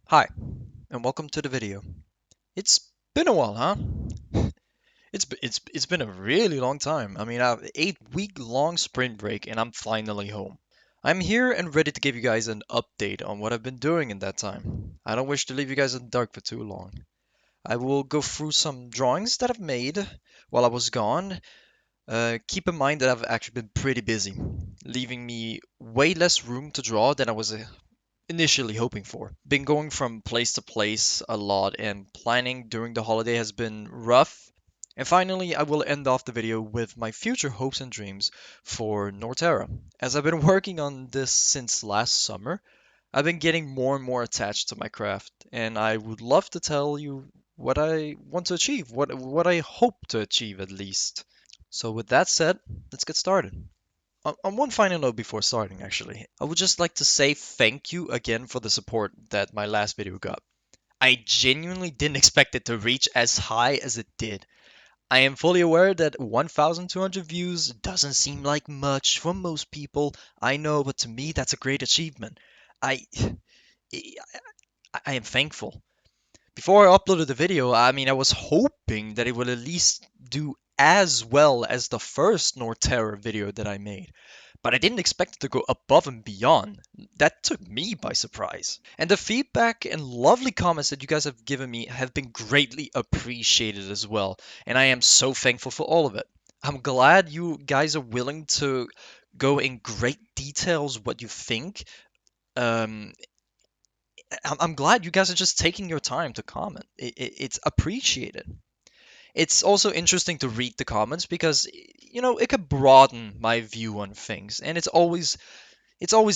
Hi, and welcome to the video. It's been a while, huh? It's been a really long time. I mean, I have 8 week long spring break, and I'm finally home. I'm here and ready to give you guys an update on what I've been doing in that time. I don't wish to leave you guys in the dark for too long. I will go through some drawings that I've made while I was gone. Keep in mind that I've actually been pretty busy, leaving me way less room to draw than I was initially hoping for. Been going from place to place a lot, and planning during the holiday has been rough. And finally, I will end off the video with my future hopes and dreams for Norterra. As I've been working on this since last summer, I've been getting more and more attached to my craft, and I would love to tell you what I want to achieve, what I hope to achieve at least. So with that said, let's get started. On one final note before starting, actually, I would just like to say thank you again for the support that my last video got. I genuinely didn't expect it to reach as high as it did. I am fully aware that 1,200 views doesn't seem like much for most people, I know, but to me that's a great achievement. I I am thankful. Before I uploaded the video, I mean, I was hoping that it would at least do as well as the first Norterra video that I made. But I didn't expect it to go above and beyond. That took me by surprise. And the feedback and lovely comments that you guys have given me have been greatly appreciated as well. And I am so thankful for all of it. I'm glad you guys are willing to go in great details what you think. Um, I'm glad you guys are just taking your time to comment. It's appreciated. It's also interesting to read the comments because it could broaden my view on things, and it's always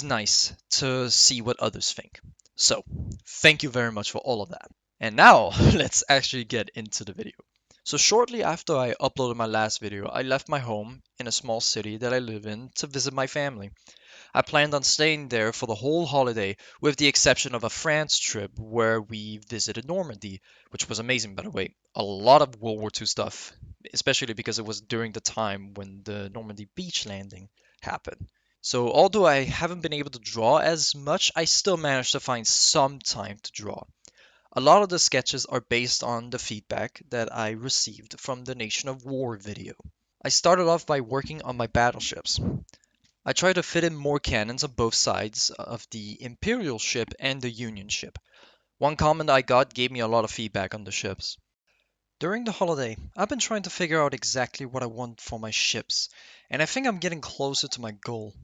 nice to see what others think. So, thank you very much for all of that. And now, let's actually get into the video. So, shortly after I uploaded my last video, I left my home in a small city that I live in to visit my family. I planned on staying there for the whole holiday, with the exception of a France trip where we visited Normandy, which was amazing, by the way. A lot of World War II stuff, especially because it was during the time when the Normandy beach landing happened. So, although I haven't been able to draw as much, I still managed to find some time to draw. A lot of the sketches are based on the feedback that I received from the Nation of War video. I started off by working on my battleships. I tried to fit in more cannons on both sides of the Imperial ship and the Union ship. One comment I got gave me a lot of feedback on the ships. During the holiday, I've been trying to figure out exactly what I want for my ships, and I think I'm getting closer to my goal.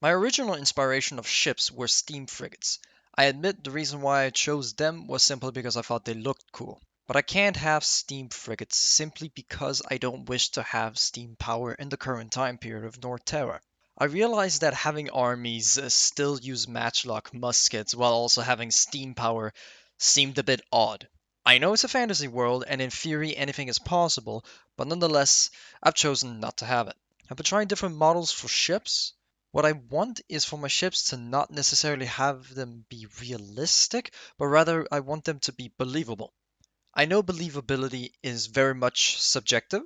My original inspiration of ships were steam frigates. I admit the reason why I chose them was simply because I thought they looked cool. But I can't have steam frigates simply because I don't wish to have steam power in the current time period of Norterra. I realized that having armies still use matchlock muskets while also having steam power seemed a bit odd. I know it's a fantasy world, and in theory anything is possible, but nonetheless, I've chosen not to have it. I've been trying different models for ships. What I want is for my ships to not necessarily have them be realistic, but rather I want them to be believable. I know believability is very much subjective,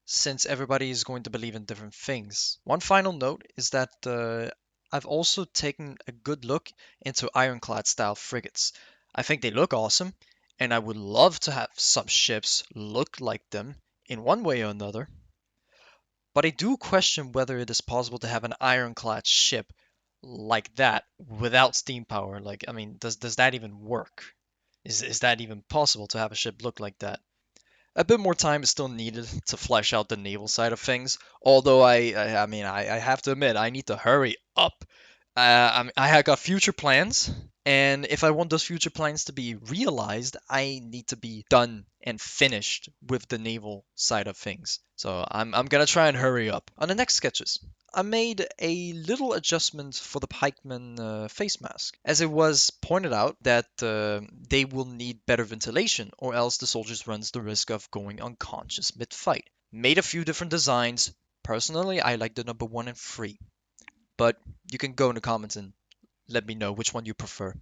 since everybody is going to believe in different things. One final note is that I've also taken a good look into ironclad style frigates. I think they look awesome, and I would love to have some ships look like them in one way or another. But I do question whether it is possible to have an ironclad ship like that without steam power. Like, I mean, does that even work? Is that even possible to have a ship look like that? A bit more time is still needed to flesh out the naval side of things. Although I have to admit, I need to hurry up. I have got future plans, and if I want those future plans to be realized, I need to be done and finished with the naval side of things. So I'm gonna try and hurry up. On the next sketches, I made a little adjustment for the pikeman face mask, as it was pointed out that they will need better ventilation, or else the soldiers runs the risk of going unconscious mid-fight. Made a few different designs. Personally, I like the number 1 and 3, but you can go in the comments and let me know which one you prefer.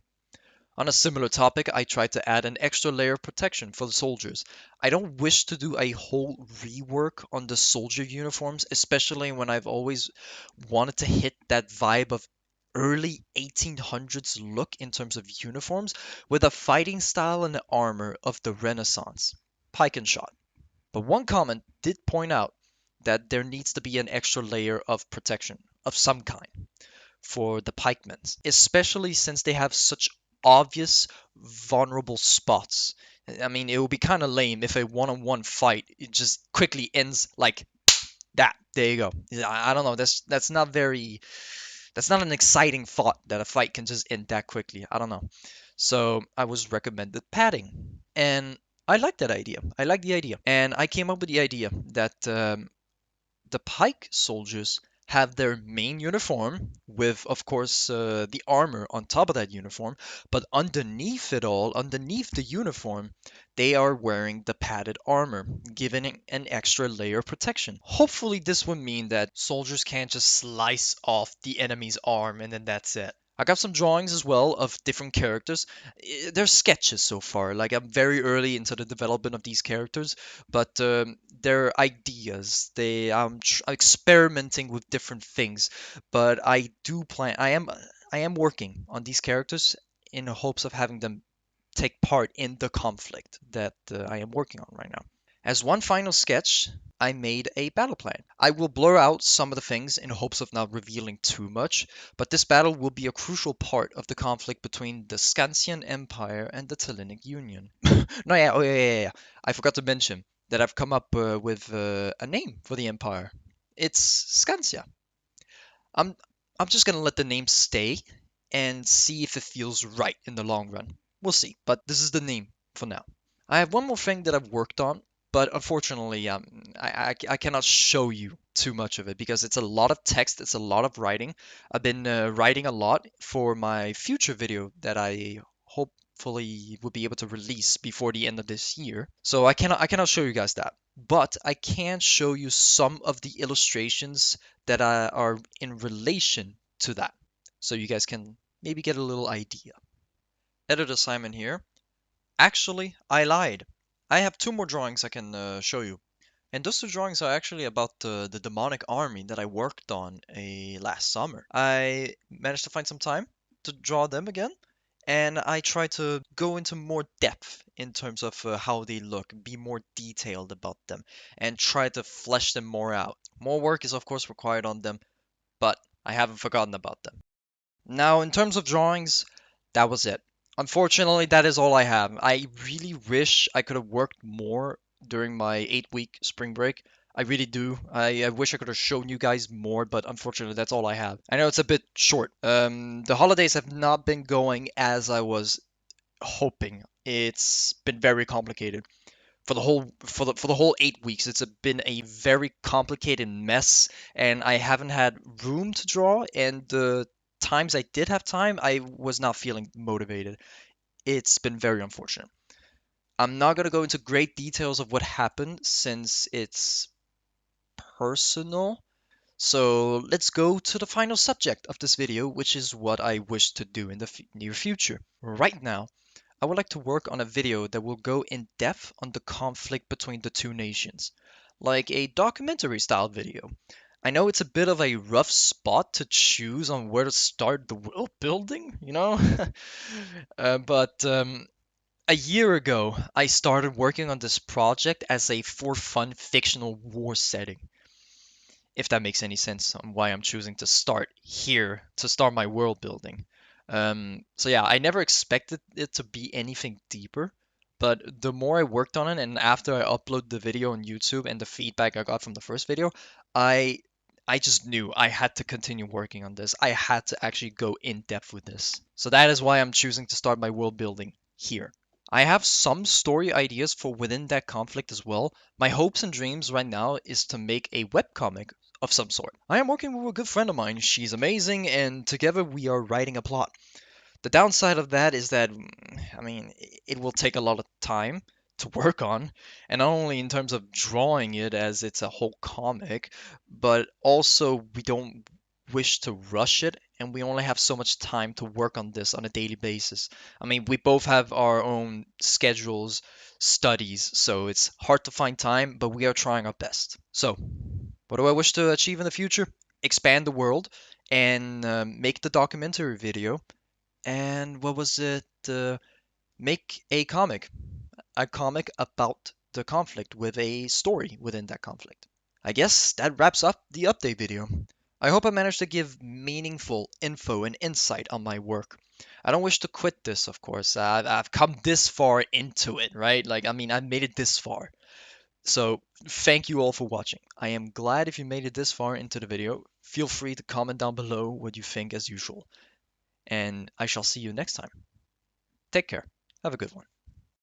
On a similar topic, I tried to add an extra layer of protection for the soldiers. I don't wish to do a whole rework on the soldier uniforms, especially when I've always wanted to hit that vibe of early 1800s look in terms of uniforms with a fighting style and armor of the Renaissance. Pike and shot. But one comment did point out that there needs to be an extra layer of protection of some kind for the pikemen, especially since they have such obvious vulnerable spots. I mean, it would be kind of lame if a one-on-one fight it just quickly ends like that. There you go. I don't know. That's not very. That's not an exciting thought that a fight can just end that quickly. I don't know. So I was recommended padding, and I like that idea. I like the idea, and I came up with the idea that the pike soldiers have their main uniform with, of course, the armor on top of that uniform, but underneath it all, underneath the uniform, they are wearing the padded armor, giving it an extra layer of protection. Hopefully, this would mean that soldiers can't just slice off the enemy's arm and then that's it. I got some drawings as well of different characters. They're sketches so far. Like I'm very early into the development of these characters, but they're ideas. I'm experimenting with different things, but I do plan. I am working on these characters in hopes of having them take part in the conflict that I am working on right now. As one final sketch, I made a battle plan. I will blur out some of the things in hopes of not revealing too much, but this battle will be a crucial part of the conflict between the Scansian Empire and the Tellinic Union. No, yeah, oh yeah. I forgot to mention that I've come up with a name for the empire. It's Scansia. I'm I'm just gonna let the name stay and see if it feels right in the long run. We'll see, but this is the name for now. I have one more thing that I've worked on, but unfortunately, I cannot show you too much of it because it's a lot of text, it's a lot of writing. I've been writing a lot for my future video that I hopefully will be able to release before the end of this year. So I cannot show you guys that, but I can show you some of the illustrations that are in relation to that, so you guys can maybe get a little idea. Editor Simon here. Actually, I lied. I have two more drawings I can show you. And those two drawings are actually about the demonic army that I worked on last summer. I managed to find some time to draw them again, and I try to go into more depth in terms of how they look, be more detailed about them, and try to flesh them more out. More work is of course required on them, but I haven't forgotten about them. Now, in terms of drawings, that was it. Unfortunately, that is all I have. I really wish I could have worked more during my 8-week spring break. I really do. I wish I could have shown you guys more, but unfortunately, that's all I have. I know it's a bit short. The holidays have not been going as I was hoping. It's been very complicated for the whole 8 weeks. It's been a very complicated mess, and I haven't had room to draw. And the times I did have time, I was not feeling motivated. It's been very unfortunate. I'm not gonna go into great details of what happened since it's personal. So let's go to the final subject of this video, which is what I wish to do in the near future. Right now, I would like to work on a video that will go in depth on the conflict between the two nations, like a documentary style video. I know it's a bit of a rough spot to choose on where to start the world building, you know? But a year ago, I started working on this project as a for fun fictional war setting, if that makes any sense on why I'm choosing to start here to start my world building. So yeah, I never expected it to be anything deeper, but the more I worked on it and after I uploaded the video on YouTube and the feedback I got from the first video, I I just knew I had to continue working on this. I had to actually go in depth with this. So that is why I'm choosing to start my world building here. I have some story ideas for within that conflict as well. My hopes and dreams right now is to make a webcomic of some sort. I am working with a good friend of mine. She's amazing, and together we are writing a plot. The downside of that is that, I mean, it will take a lot of time to work on, and not only in terms of drawing it as it's a whole comic, but also we don't wish to rush it, and we only have so much time to work on this on a daily basis. I mean, we both have our own schedules, studies, so it's hard to find time, but we are trying our best. So, what do I wish to achieve in the future? Expand the world and make the documentary video. And what was it? Make a comic about the conflict with a story within that conflict. I guess that wraps up the update video. I hope I managed to give meaningful info and insight on my work. I don't wish to quit this, of course. I've come this far into it, right? Like, I mean, I've made it this far. So, thank you all for watching. I am glad if you made it this far into the video. Feel free to comment down below what you think as usual. And I shall see you next time. Take care. Have a good one.